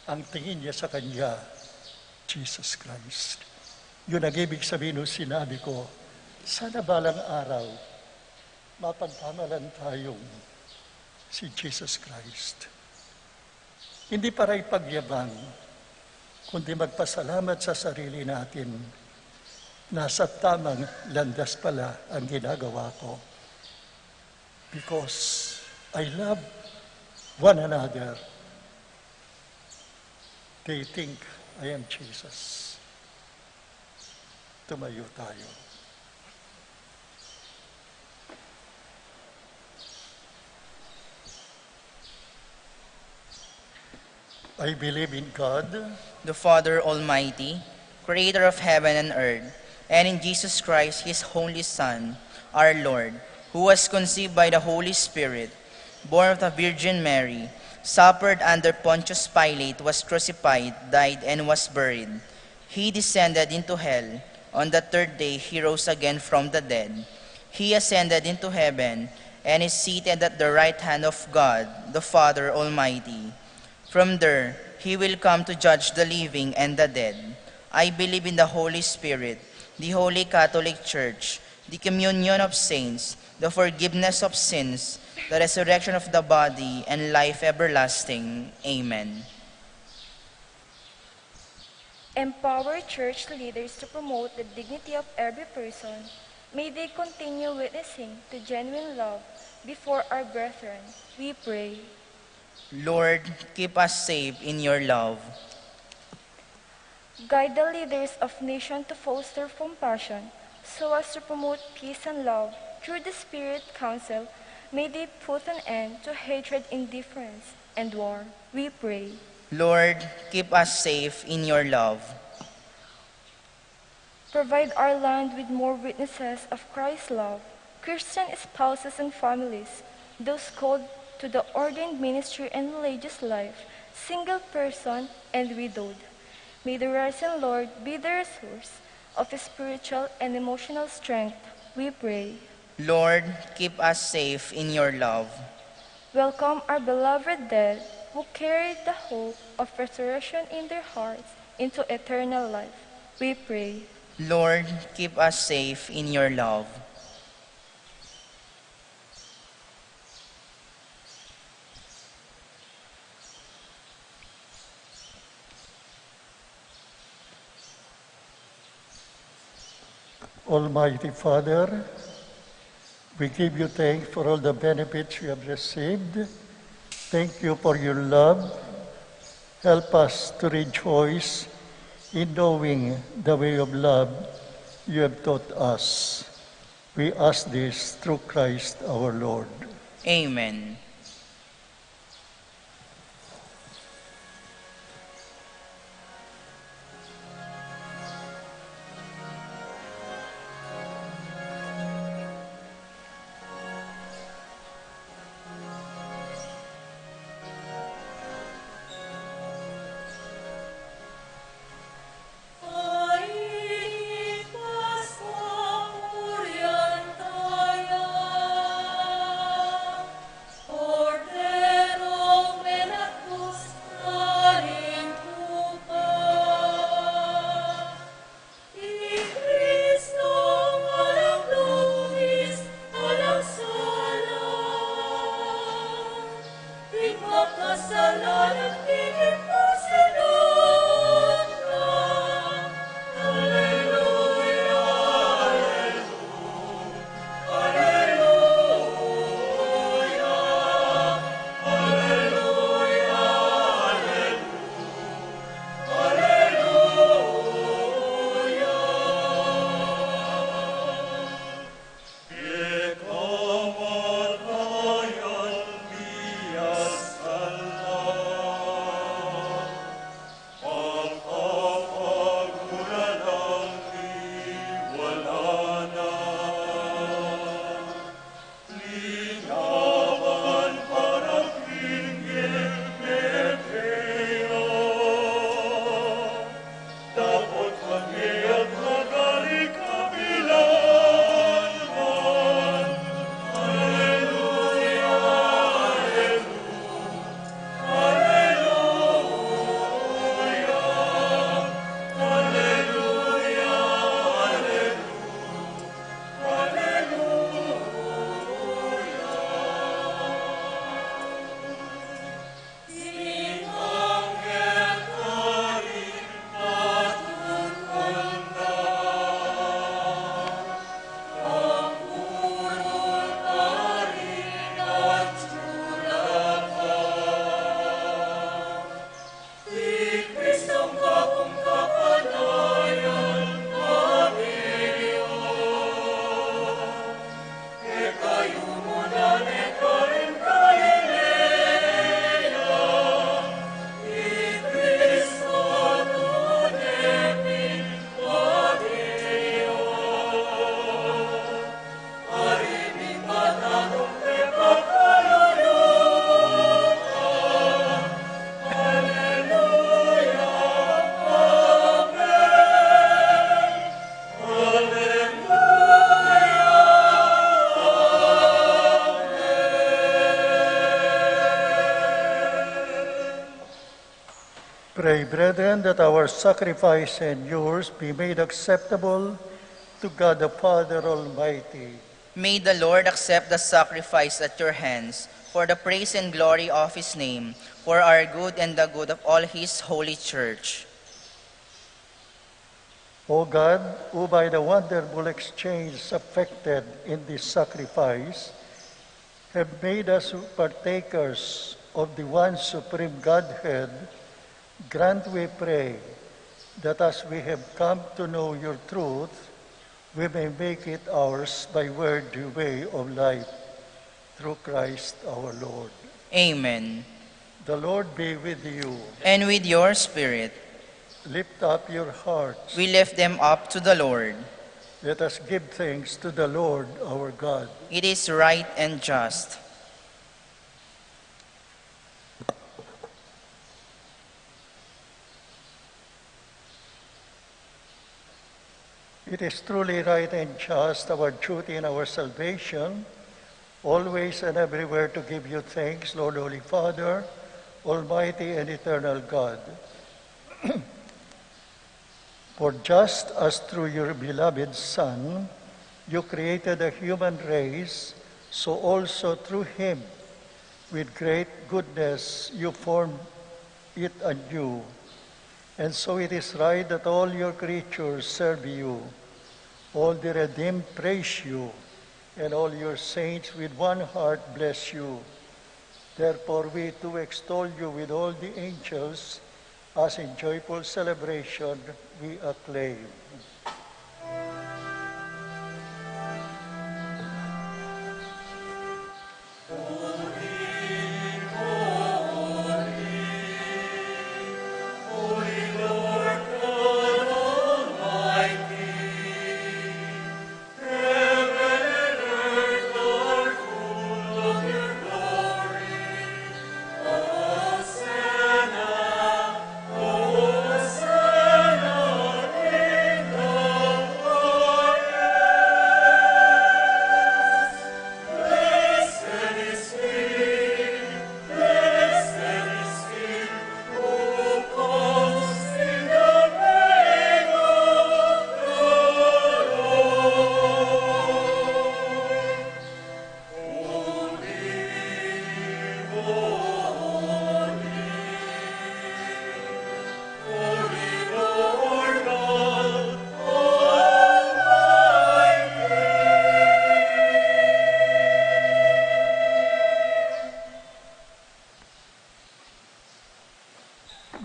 Ang tingin niya sa kanya, Jesus Christ. Yun ang ibig sabihin nung sinabi ko, sana balang araw, mapagkamalan tayong si Jesus Christ. Hindi para ipagyabang, kundi magpasalamat sa sarili natin. Nasa tamang landas pala ang ginagawa ko. Because I love one another. They think I am Jesus. Tumayo tayo. I believe in God,
the Father Almighty, creator of heaven and earth, and in Jesus Christ, his only Son, our Lord, who was conceived by the Holy Spirit, born of the Virgin Mary, suffered under Pontius Pilate, was crucified, died, and was buried. He descended into hell. On the third day, he rose again from the dead. He ascended into heaven and is seated at the right hand of God, the Father Almighty. From there, he will come to judge the living and the dead. I believe in the Holy Spirit, the Holy Catholic Church, the communion of saints, the forgiveness of sins, the resurrection of the body, and life everlasting. Amen.
Empower church leaders to promote the dignity of every person. May they continue witnessing to genuine love before our brethren. We pray.
Lord, keep us safe in your love.
Guide the leaders of nations to foster compassion so as to promote peace and love through the Spirit Council. May they put an end to hatred, indifference, and war. We pray.
Lord, keep us safe in your love.
Provide our land with more witnesses of Christ's love, Christian spouses and families, those called to the ordained ministry and religious life, single person and widowed. May the risen Lord be the source of spiritual and emotional strength. We pray.
Lord, keep us safe in your love.
Welcome our beloved dead who carried the hope of resurrection in their hearts into eternal life. We pray.
Lord, keep us safe in your love.
Almighty Father, we give you thanks for all the benefits we have received. Thank you for your love. Help us to rejoice in knowing the way of love you have taught us. We ask this through Christ our Lord.
Amen.
pray, brethren, that our sacrifice and yours be made acceptable to God the Father Almighty.
May the Lord accept the sacrifice at your hands for the praise and glory of his name, for our good and the good of all his holy church.
O God, who by the wonderful exchange effected in this sacrifice, have made us partakers of the one supreme Godhead, grant, we pray, that as we have come to know your truth, we may make it ours by worthy way of life, through Christ our Lord.
Amen.
The Lord be with you.
And with your spirit,
Lift up your hearts.
we lift them up to the Lord.
Let us give thanks to the Lord our God.
It is right and just.
It is truly right and just, our duty and our salvation, always and everywhere to give you thanks, Lord, Holy Father, Almighty and eternal God. For just as through your beloved Son, you created a human race, so also through him, with great goodness, you formed it anew. And so it is right that all your creatures serve you, all the redeemed praise you, and all your saints with one heart bless you. Therefore we too extol you with all the angels, as in joyful celebration we acclaim.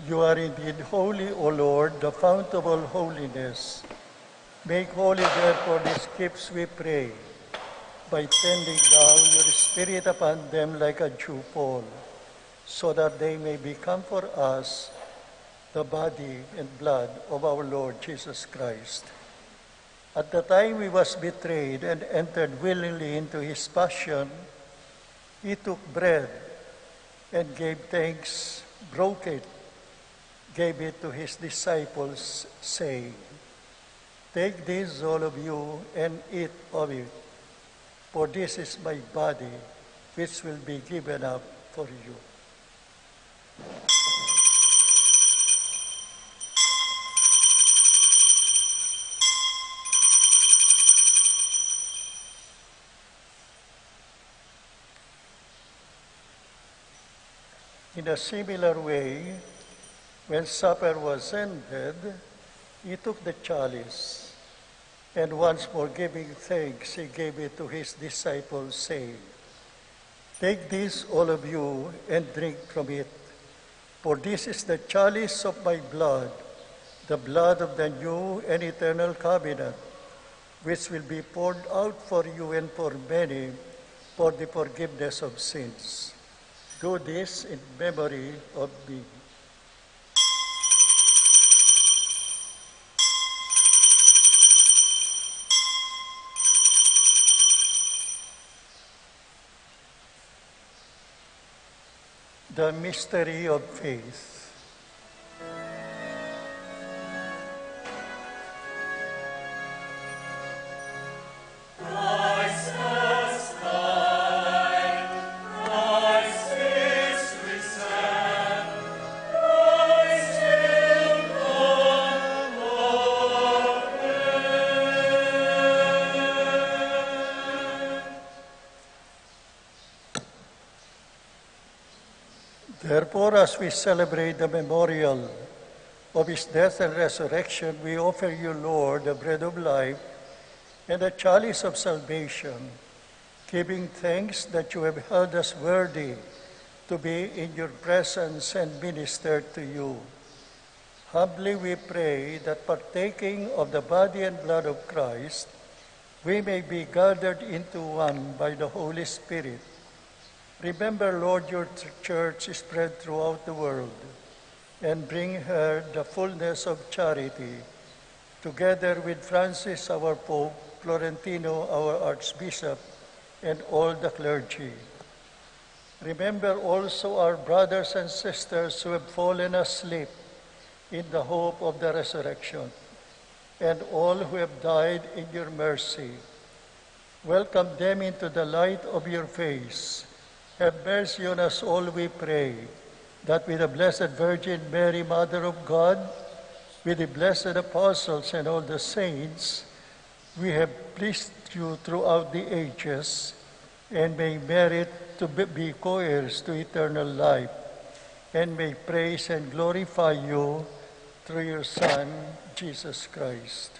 You are indeed holy, O Lord, the fount of all holiness. Make holy, therefore, these gifts, we pray, by sending down your Spirit upon them like a dewfall, so that they may become for us the body and blood of our Lord Jesus Christ. At the time he was betrayed and entered willingly into his passion, he took bread and gave thanks, broke it, gave it to his disciples, saying, "Take this, all of you, and eat of it, for this is my body, which will be given up for you." In a similar way, when supper was ended, he took the chalice, and once more giving thanks, he gave it to his disciples, saying, "Take this, all of you, and drink from it, for this is the chalice of my blood, the blood of the new and eternal covenant, which will be poured out for you and for many for the forgiveness of sins. Do this in memory of me." The mystery of faith.
Christ is risen. Christ
Therefore, as we celebrate the memorial of his death and resurrection, we offer you, Lord, the bread of life and the chalice of salvation, giving thanks that you have held us worthy to be in your presence and minister to you. Humbly we pray that partaking of the body and blood of Christ, we may be gathered into one by the Holy Spirit. Remember, Lord, your church is spread throughout the world, and bring her the fullness of charity, together with Francis, our Pope, Florentino, our Archbishop, and all the clergy. Remember also our brothers and sisters who have fallen asleep in the hope of the resurrection, and all who have died in your mercy. Welcome them into the light of your face. Have mercy on us all, we pray, that with the Blessed Virgin Mary, Mother of God, with the blessed apostles and all the saints, we have pleased you throughout the ages, and may merit to be co-heirs to eternal life, and may praise and glorify you through your Son, Jesus Christ.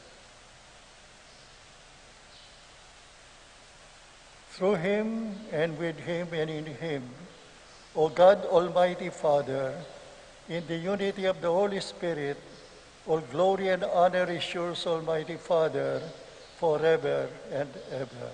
Through him, and with him, and in him, O God, Almighty Father, in the unity of the Holy Spirit, all glory and honor is yours, Almighty Father, forever and ever.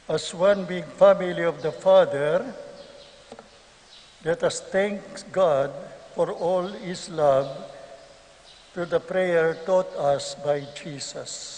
As one big family of the Father, let us thank God for all his love through the prayer taught us by Jesus.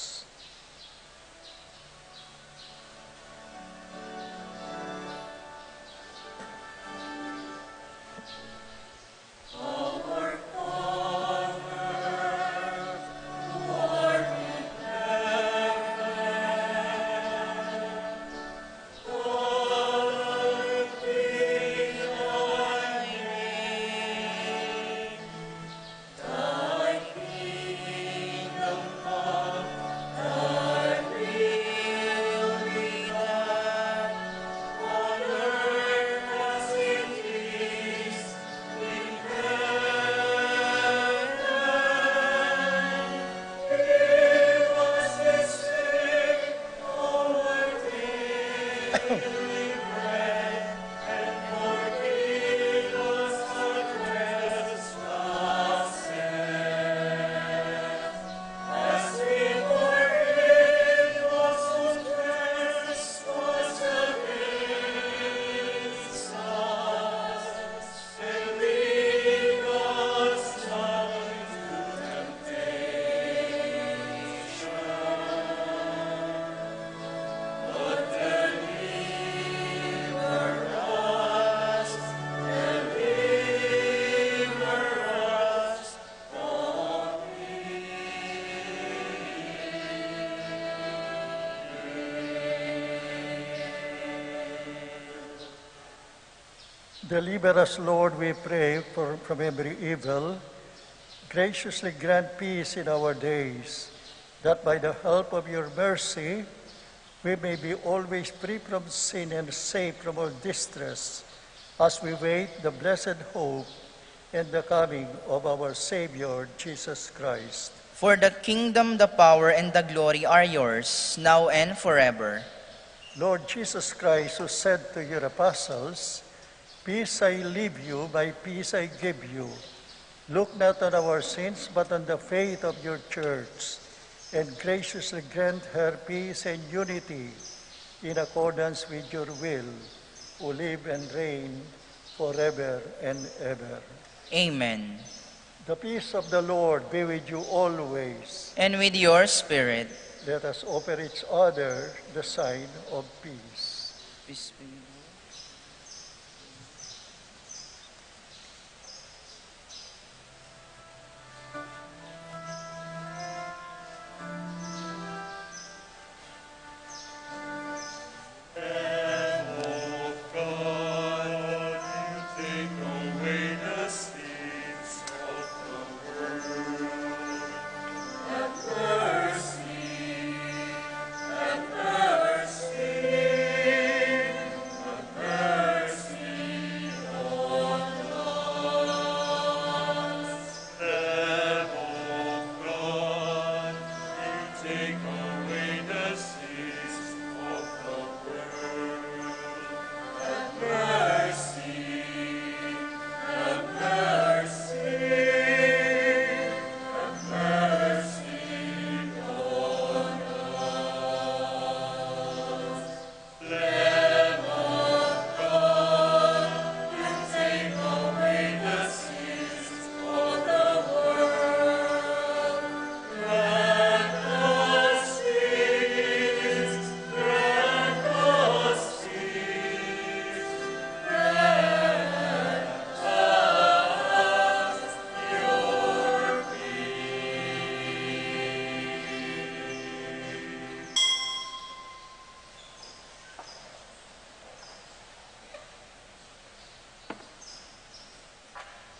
Deliver us, Lord, we pray, from every evil. Graciously grant peace in our days, that by the help of your mercy, we may be always free from sin and safe from all distress, as we wait the blessed hope and the coming of our Savior, Jesus Christ.
For the kingdom, the power, and the glory are yours, now and forever.
Lord Jesus Christ, who said to your apostles, "Peace I leave you, my peace I give you. Look not on our sins, but on the faith of your church, and graciously grant her peace and unity in accordance with your will, who live and reign forever and ever."
Amen.
The peace of the Lord be with you always.
And with your spirit.
Let us offer each other the sign of peace.
Peace be with you.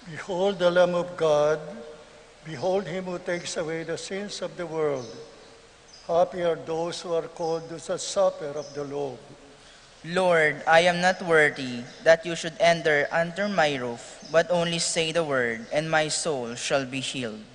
Behold the Lamb of God. Behold him who takes away the sins of the world. Happy are those who are called to the supper of the Lord.
Lord, I am not worthy that you should enter under my roof, but only say the word, and my soul shall be healed.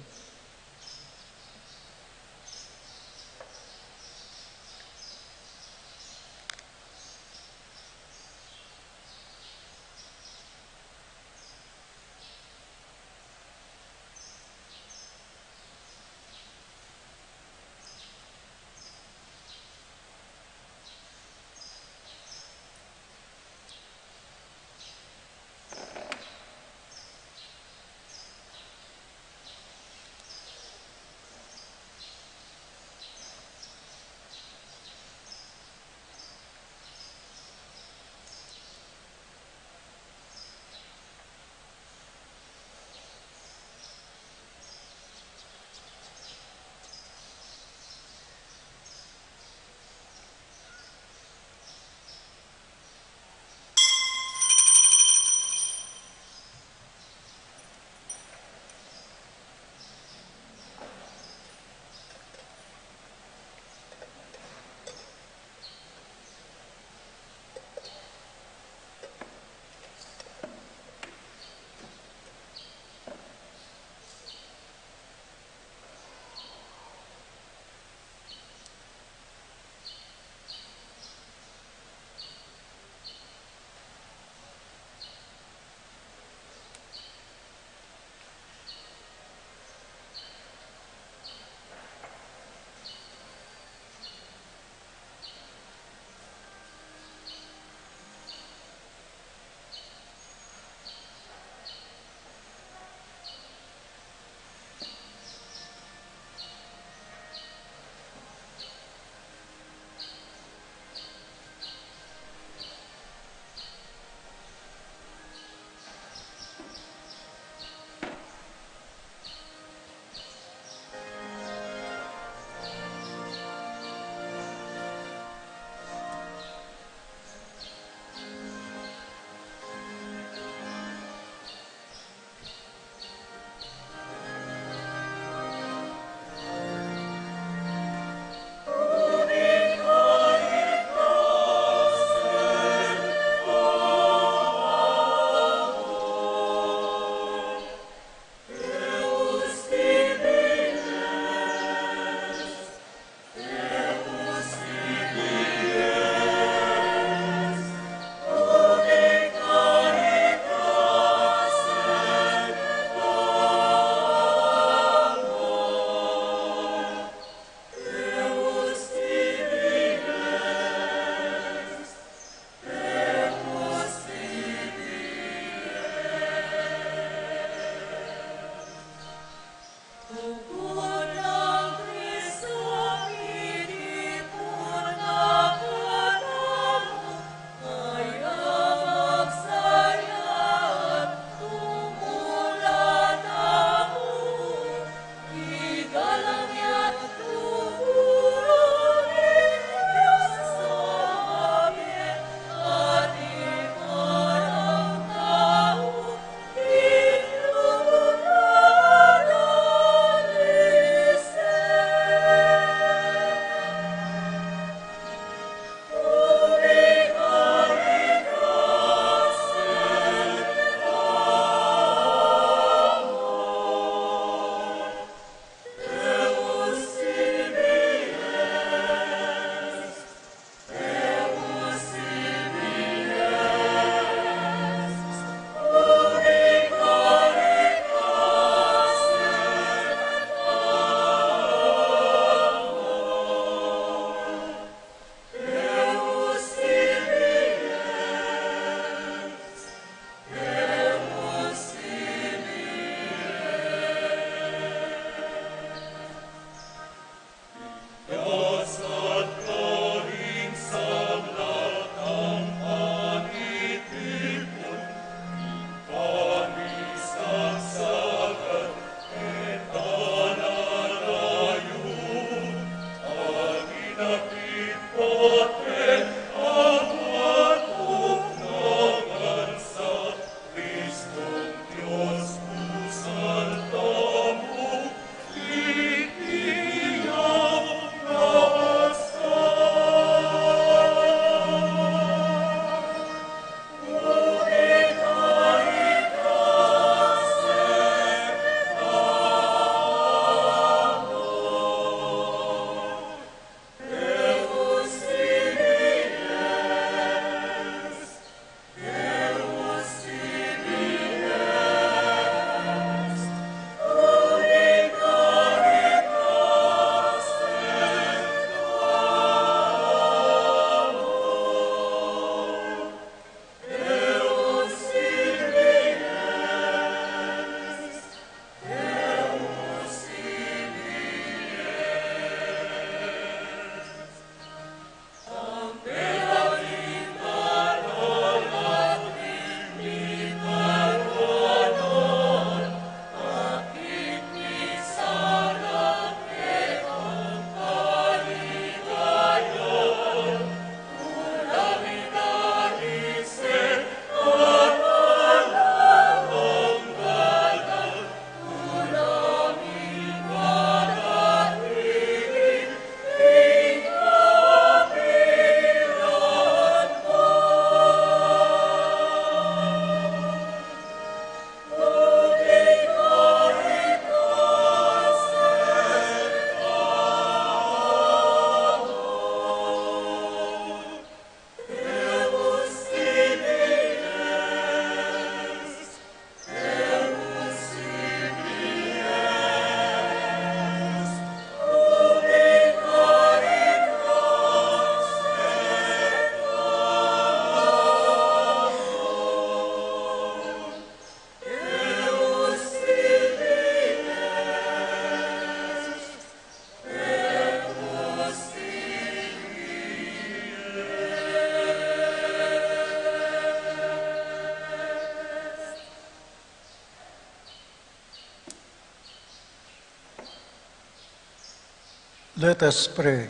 Let us pray.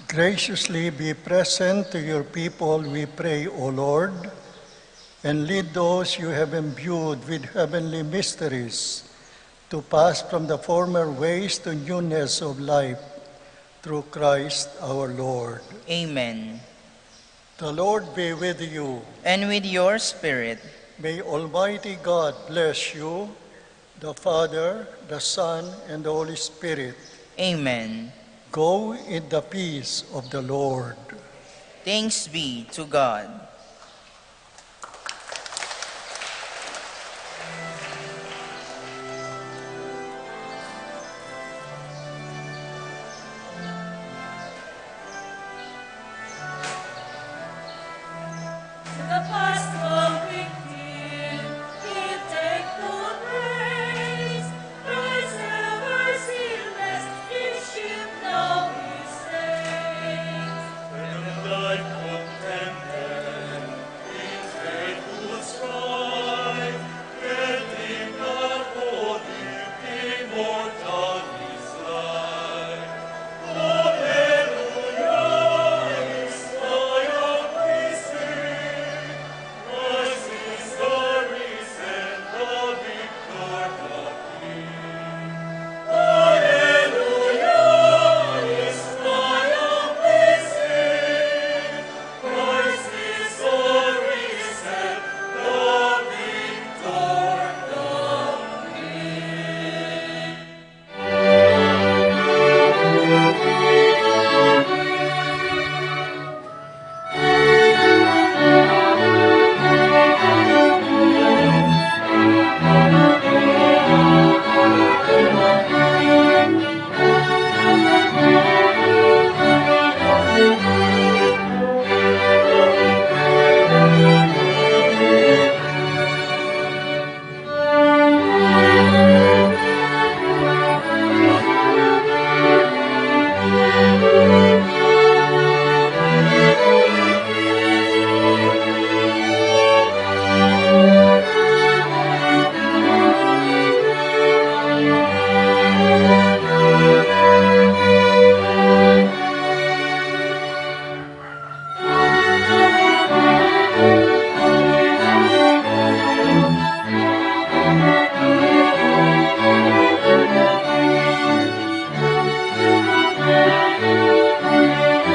Graciously be present to your people, we pray, O Lord, and lead those you have imbued with heavenly mysteries to pass from the former ways to newness of life through Christ our Lord.
Amen.
The Lord be with you.
And with your spirit.
May Almighty God bless you, the Father, the Son, and the Holy Spirit.
Amen.
Go in the peace of the Lord.
Thanks be to God.